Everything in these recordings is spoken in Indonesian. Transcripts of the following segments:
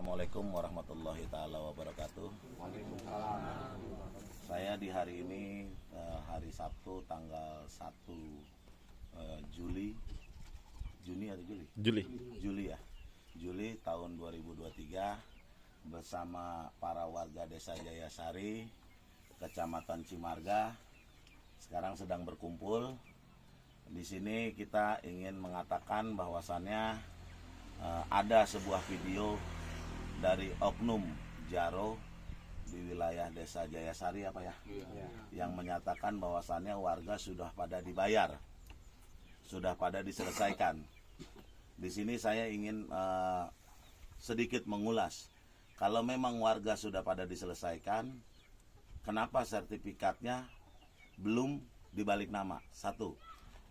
Assalamualaikum warahmatullahi taala wabarakatuh. Saya di hari ini hari Sabtu tanggal 1 Juli tahun 2023 bersama para warga Desa Jayasari, Kecamatan Cimarga. Sekarang sedang berkumpul. Di sini kita ingin mengatakan bahwasannya ada sebuah video dari oknum Jaro di wilayah Desa Jayasari yang menyatakan bahwasannya warga sudah pada dibayar, sudah pada diselesaikan. Di sini saya ingin sedikit mengulas. Kalau memang warga sudah pada diselesaikan, kenapa sertifikatnya belum dibalik nama? Satu.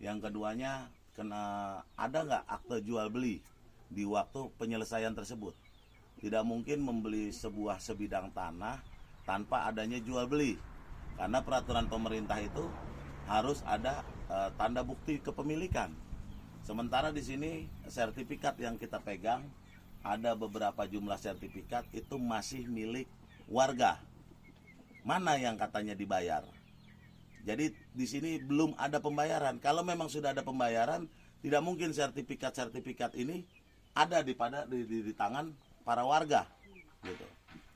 Yang keduanya, ada nggak akte jual beli di waktu penyelesaian tersebut? Tidak mungkin membeli sebuah sebidang tanah tanpa adanya jual beli, karena peraturan pemerintah itu harus ada tanda bukti kepemilikan. Sementara di sini sertifikat yang kita pegang, ada beberapa jumlah sertifikat itu masih milik warga. Mana yang katanya dibayar? Jadi di sini belum ada pembayaran. Kalau memang sudah ada pembayaran, tidak mungkin sertifikat-sertifikat ini ada di tangan para warga, gitu.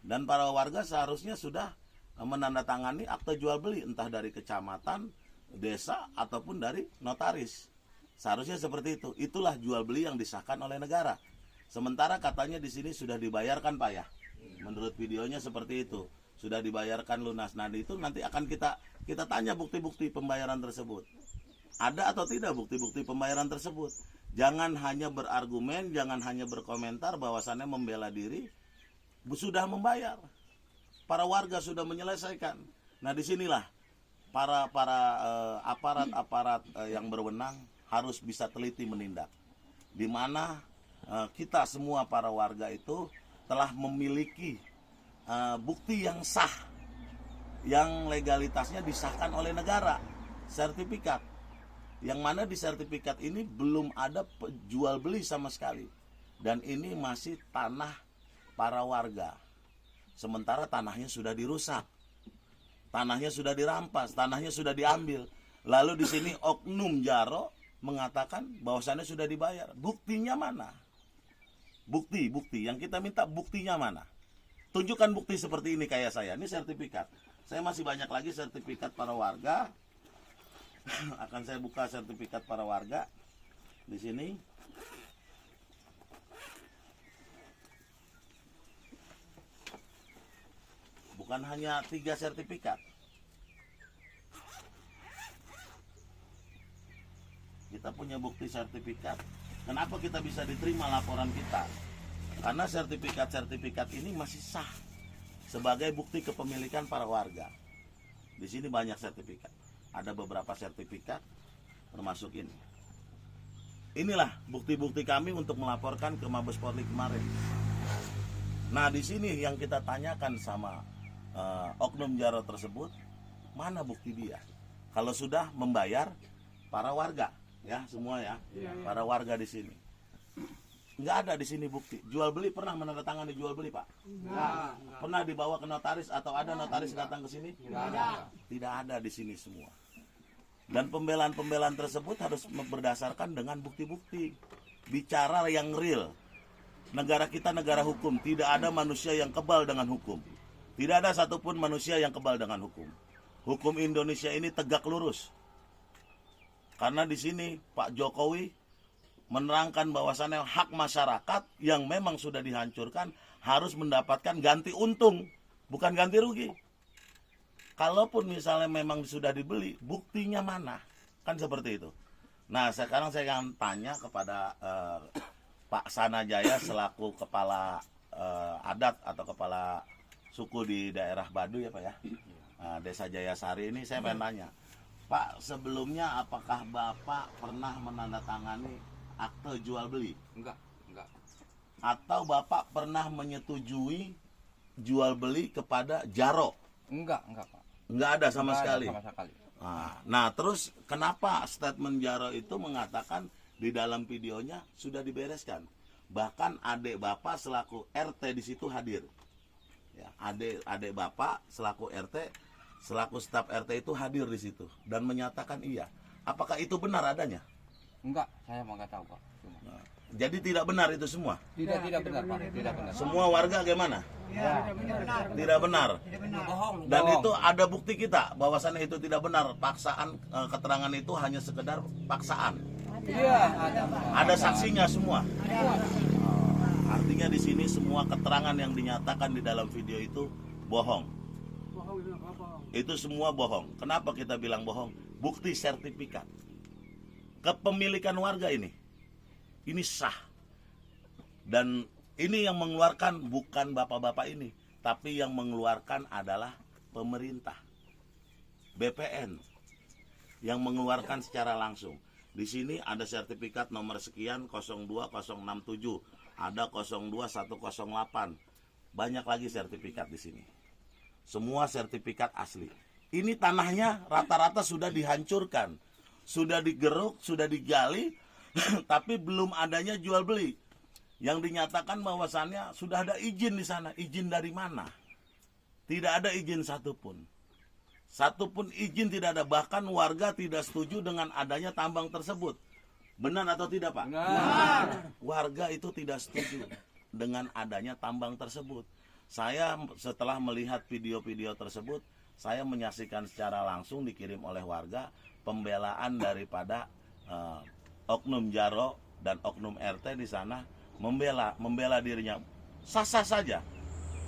Dan para warga seharusnya sudah menandatangani akte jual beli, entah dari kecamatan, desa ataupun dari notaris. Seharusnya seperti itu. Itulah jual beli yang disahkan oleh negara. Sementara katanya di sini sudah dibayarkan, Pak ya. Menurut videonya seperti itu. Sudah dibayarkan lunas. Nah, itu nanti akan kita tanya bukti-bukti pembayaran tersebut. Ada atau tidak bukti-bukti pembayaran tersebut? Jangan hanya berargumen, jangan hanya berkomentar bahwasannya membela diri sudah membayar. Para warga sudah menyelesaikan. Nah, disinilah para aparat-aparat yang berwenang harus bisa teliti menindak. Di mana kita semua para warga itu telah memiliki bukti yang sah, yang legalitasnya disahkan oleh negara, sertifikat, yang mana di sertifikat ini belum ada jual beli sama sekali, dan ini masih tanah para warga. Sementara tanahnya sudah dirusak, tanahnya sudah dirampas, tanahnya sudah diambil. Lalu di sini oknum Jaro mengatakan bahwasannya sudah dibayar. Buktinya mana? Bukti yang kita minta, buktinya mana? Tunjukkan bukti seperti ini kayak saya. Ini sertifikat. Saya masih banyak lagi sertifikat para warga. Akan saya buka sertifikat para warga di sini. Bukan hanya 3 sertifikat. Kita punya bukti sertifikat. Kenapa kita bisa diterima laporan kita? Karena sertifikat-sertifikat ini masih sah sebagai bukti kepemilikan para warga. Di sini banyak sertifikat. Ada beberapa sertifikat termasuk ini. Inilah bukti-bukti kami untuk melaporkan ke Mabes Polri kemarin. Nah, di sini yang kita tanyakan sama oknum Jaro tersebut, mana bukti dia? Kalau sudah membayar para warga, ya semua ya, para warga di sini. Nggak ada di sini bukti. Jual beli pernah menandatangani jual beli, Pak? Enggak. Pernah dibawa ke notaris atau ada notaris datang ke sini? Enggak. Tidak ada di sini semua. Dan pembelaan-pembelaan tersebut harus berdasarkan dengan bukti-bukti. Bicara yang real. Negara kita negara hukum, tidak ada manusia yang kebal dengan hukum. Tidak ada satupun manusia yang kebal dengan hukum. Hukum Indonesia ini tegak lurus. Karena di sini Pak Jokowi menerangkan bahwasannya hak masyarakat yang memang sudah dihancurkan harus mendapatkan ganti untung, bukan ganti rugi. Kalaupun misalnya memang sudah dibeli, buktinya mana? Kan seperti itu. Nah, sekarang saya akan tanya kepada Pak Sanajaya selaku kepala adat atau kepala suku di daerah Baduy ya Pak ya, Desa Jayasari ini. Saya pengen tanya, Pak, sebelumnya apakah Bapak pernah menandatangani akte jual beli? Enggak. Atau Bapak pernah menyetujui jual beli kepada Jaro? Enggak, Pak. Enggak ada sama sekali. Sama sekali. Nah, terus kenapa statement Jaro itu mengatakan di dalam videonya sudah dibereskan? Bahkan adik bapak selaku RT di situ hadir. Ya, adik bapak selaku RT, selaku staf RT itu hadir di situ dan menyatakan iya. Apakah itu benar adanya? Enggak, saya mau nggak tahu Pak. Nah, jadi tidak benar itu semua. Tidak benar Pak, tidak benar. Semua warga gimana? Ya, Tidak benar. bohong. Dan Bohong. itu ada bukti kita bahwasannya itu tidak benar. Paksaan, keterangan itu hanya sekedar paksaan. Iya, ada Pak. Ada saksinya semua. Artinya di sini semua keterangan yang dinyatakan di dalam video itu bohong. Itu semua bohong. Kenapa kita bilang bohong? Bukti sertifikat kepemilikan warga ini sah. Dan ini yang mengeluarkan bukan bapak-bapak ini, tapi yang mengeluarkan adalah pemerintah, BPN, yang mengeluarkan secara langsung. Di sini ada sertifikat nomor sekian 02067, ada 02108. Banyak lagi sertifikat di sini. Semua sertifikat asli. Ini tanahnya rata-rata sudah dihancurkan, sudah digeruk, sudah digali, tapi belum adanya jual beli. Yang dinyatakan bahwasannya sudah ada izin di sana. Izin dari mana? Tidak ada izin satupun. Satupun izin tidak ada. Bahkan warga tidak setuju dengan adanya tambang tersebut. Benar atau tidak, Pak? Benar. Warga itu tidak setuju dengan adanya tambang tersebut. Saya setelah melihat video-video tersebut, saya menyaksikan secara langsung dikirim oleh warga pembelaan daripada oknum Jaro dan oknum RT di sana membela dirinya. Sah-sah saja.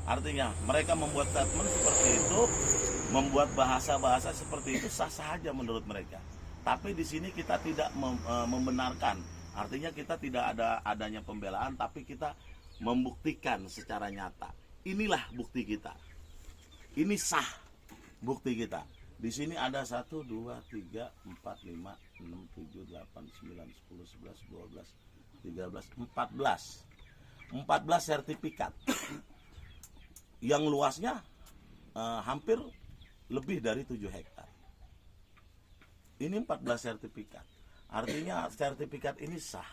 Artinya mereka membuat statement seperti itu, membuat bahasa-bahasa seperti itu sah-sah saja menurut mereka. Tapi di sini kita tidak membenarkan. Artinya kita tidak ada adanya pembelaan, tapi kita membuktikan secara nyata. Inilah bukti kita. Ini sah bukti kita. Di sini ada 1, 2, 3, 4, 5, 6, 7, 8, 9, 10, 11, 12, 13, 14 sertifikat yang luasnya hampir lebih dari 7 hektar. Ini 14 sertifikat. Artinya sertifikat ini sah.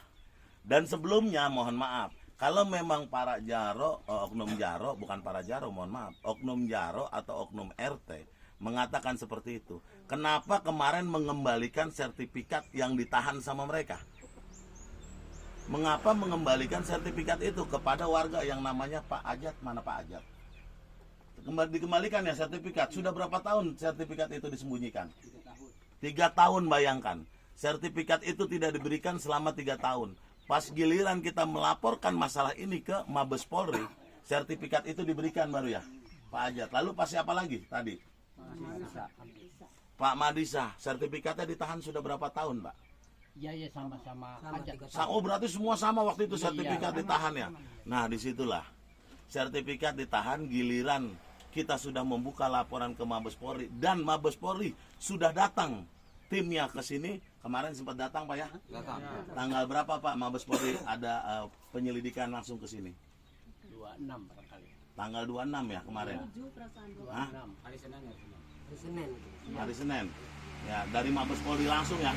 Dan sebelumnya mohon maaf, kalau memang para Jaro, oknum Jaro, bukan para Jaro, mohon maaf, oknum Jaro atau oknum RT mengatakan seperti itu, kenapa kemarin mengembalikan sertifikat yang ditahan sama mereka? Mengapa mengembalikan sertifikat itu kepada warga yang namanya Pak Ajat? Mana Pak Ajat? Dikembalikan ya sertifikat. Sudah berapa tahun sertifikat itu disembunyikan? 3 tahun, bayangkan. Sertifikat itu tidak diberikan selama 3 tahun. Pas giliran kita melaporkan masalah ini ke Mabes Polri, sertifikat itu diberikan baru ya Pak Ajat. Lalu pas siapa lagi tadi? Pak Madisa. Sertifikatnya ditahan sudah berapa tahun, Pak? Iya, sama-sama aja. Oh, berarti semua sama waktu itu sertifikat ditahan ya. Nah, disitulah sertifikat ditahan, giliran kita sudah membuka laporan ke Mabes Polri dan Mabes Polri sudah datang timnya ke sini. Kemarin sempat datang Pak ya? Datang. Tanggal berapa Pak Mabes Polri ada penyelidikan langsung ke sini? 26 barangkali. Tanggal 26 ya kemarin. Hah? Hari Senin. Hari Senin. Ya, dari Mabes Polri langsung ya.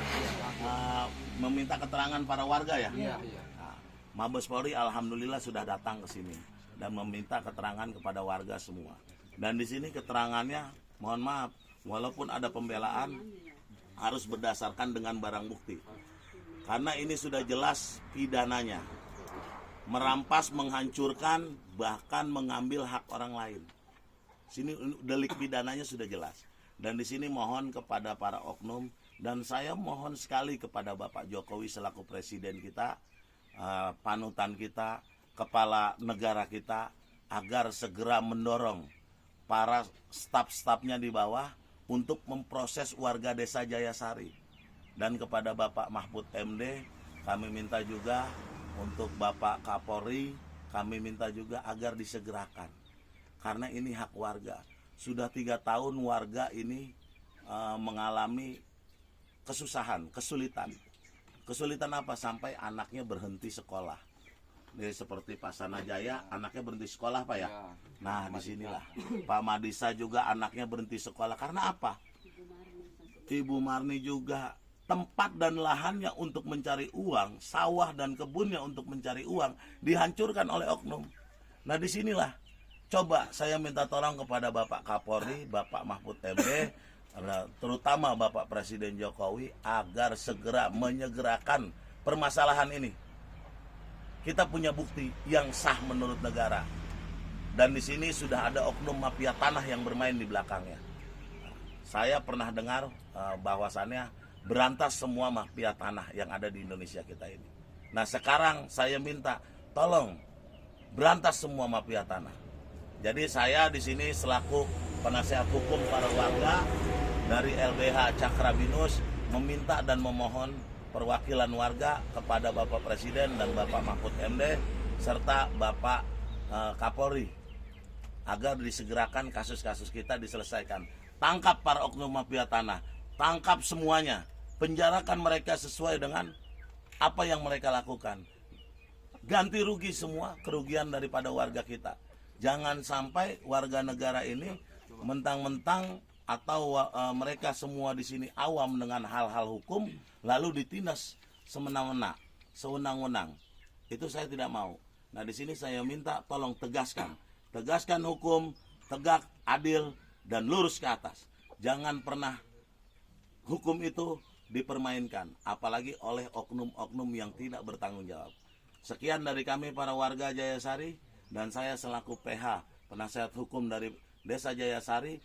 Meminta keterangan para warga ya. Iya. Nah, Mabes Polri alhamdulillah sudah datang ke sini dan meminta keterangan kepada warga semua. Dan di sini keterangannya, mohon maaf, walaupun ada pembelaan, harus berdasarkan dengan barang bukti. Karena ini sudah jelas pidananya. Merampas, menghancurkan, bahkan mengambil hak orang lain. Sini delik pidananya sudah jelas. Dan di sini mohon kepada para oknum, dan saya mohon sekali kepada Bapak Jokowi selaku presiden kita, panutan kita, kepala negara kita, agar segera mendorong para staf-stafnya di bawah untuk memproses warga desa Jayasari. Dan kepada Bapak Mahfud MD, kami minta juga untuk Bapak Kapolri, kami minta juga agar disegerakan. Karena ini hak warga. Sudah 3 tahun warga ini mengalami kesusahan, kesulitan. Kesulitan apa? Sampai anaknya berhenti sekolah. Nih, seperti Pak Sanajaya, anaknya berhenti sekolah Pak ya. Nah, disinilah Pak Madisa juga anaknya berhenti sekolah. Karena apa? Ibu Marni juga tempat dan lahannya untuk mencari uang, sawah dan kebunnya untuk mencari uang, dihancurkan oleh oknum. Nah disinilah, coba saya minta tolong kepada Bapak Kapolri, Bapak Mahfud MD, terutama Bapak Presiden Jokowi, agar segera menyegerakan permasalahan ini. Kita punya bukti yang sah menurut negara. Dan di sini sudah ada oknum mafia tanah yang bermain di belakangnya. Saya pernah dengar bahwasannya berantas semua mafia tanah yang ada di Indonesia kita ini. Nah sekarang saya minta tolong berantas semua mafia tanah. Jadi saya di sini selaku penasehat hukum para warga dari LBH Cakrabinus meminta dan memohon perwakilan warga kepada Bapak Presiden dan Bapak Mahfud MD serta Bapak Kapolri agar disegerakan kasus-kasus kita diselesaikan. Tangkap para oknum mafia tanah, tangkap semuanya. Penjarakan mereka sesuai dengan apa yang mereka lakukan. Ganti rugi semua kerugian daripada warga kita. Jangan sampai warga negara ini mentang-mentang atau mereka semua di sini awam dengan hal-hal hukum lalu ditindas sewenang-wenang. Itu saya tidak mau. Nah di sini saya minta tolong tegaskan hukum, tegak, adil dan lurus ke atas. Jangan pernah hukum itu dipermainkan, apalagi oleh oknum-oknum yang tidak bertanggung jawab. Sekian dari kami para warga Jayasari, dan saya selaku PH, penasehat hukum dari Desa Jayasari,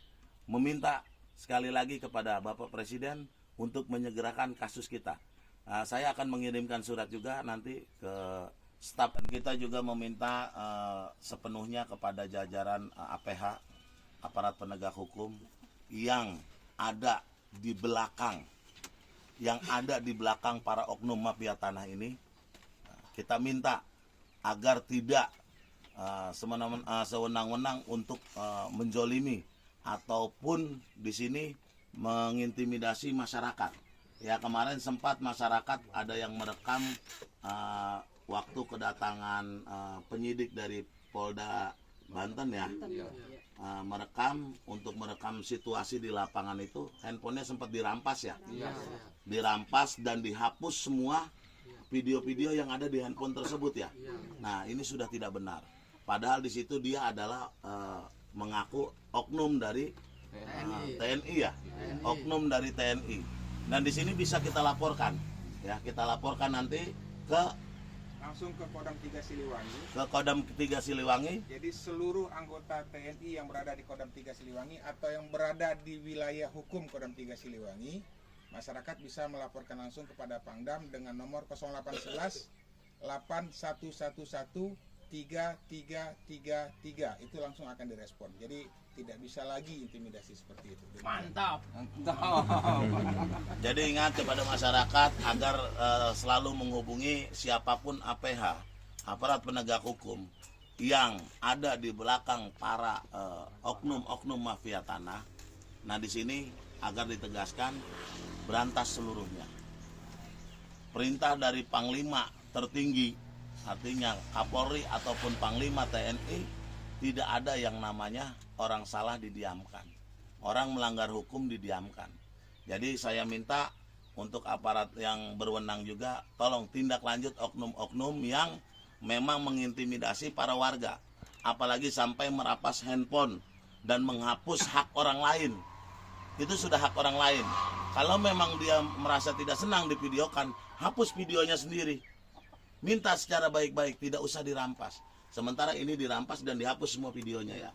meminta sekali lagi kepada Bapak Presiden untuk menyegerakan kasus kita. Saya akan mengirimkan surat juga nanti ke staf. Dan kita juga meminta sepenuhnya kepada jajaran APH, aparat penegak hukum, yang ada di belakang para oknum mafia tanah ini. Kita minta agar tidak sewenang-wenang untuk menjolimi ataupun di sini mengintimidasi masyarakat. Ya kemarin sempat masyarakat ada yang merekam waktu kedatangan penyidik dari Polda Banten ya, merekam situasi di lapangan itu, handphonenya sempat dirampas ya, dirampas dan dihapus semua video-video yang ada di handphone tersebut ya. Nah ini sudah tidak benar. Padahal di situ dia adalah mengaku oknum dari TNI ya, oknum dari TNI. Dan di sini bisa kita laporkan, ya kita laporkan nanti langsung ke Kodam 3 Siliwangi. Ke Kodam 3 Siliwangi. Jadi seluruh anggota TNI yang berada di Kodam 3 Siliwangi atau yang berada di wilayah hukum Kodam 3 Siliwangi, masyarakat bisa melaporkan langsung kepada Pangdam dengan nomor 0811 8111 3333. Itu langsung akan direspon. Jadi tidak bisa lagi intimidasi seperti itu. Mantap. Jadi ingat kepada masyarakat agar selalu menghubungi siapapun APH, aparat penegak hukum yang ada di belakang para oknum-oknum mafia tanah. Nah di sini agar ditegaskan berantas seluruhnya. Perintah dari Panglima tertinggi, artinya Kapolri ataupun Panglima TNI, tidak ada yang namanya orang salah didiamkan, orang melanggar hukum didiamkan. Jadi saya minta untuk aparat yang berwenang juga tolong tindak lanjut oknum-oknum yang memang mengintimidasi para warga, apalagi sampai merampas handphone dan menghapus hak orang lain. Itu sudah hak orang lain. Kalau memang dia merasa tidak senang divideokan, hapus videonya sendiri. Minta secara baik-baik, tidak usah dirampas. Sementara ini dirampas dan dihapus semua videonya ya.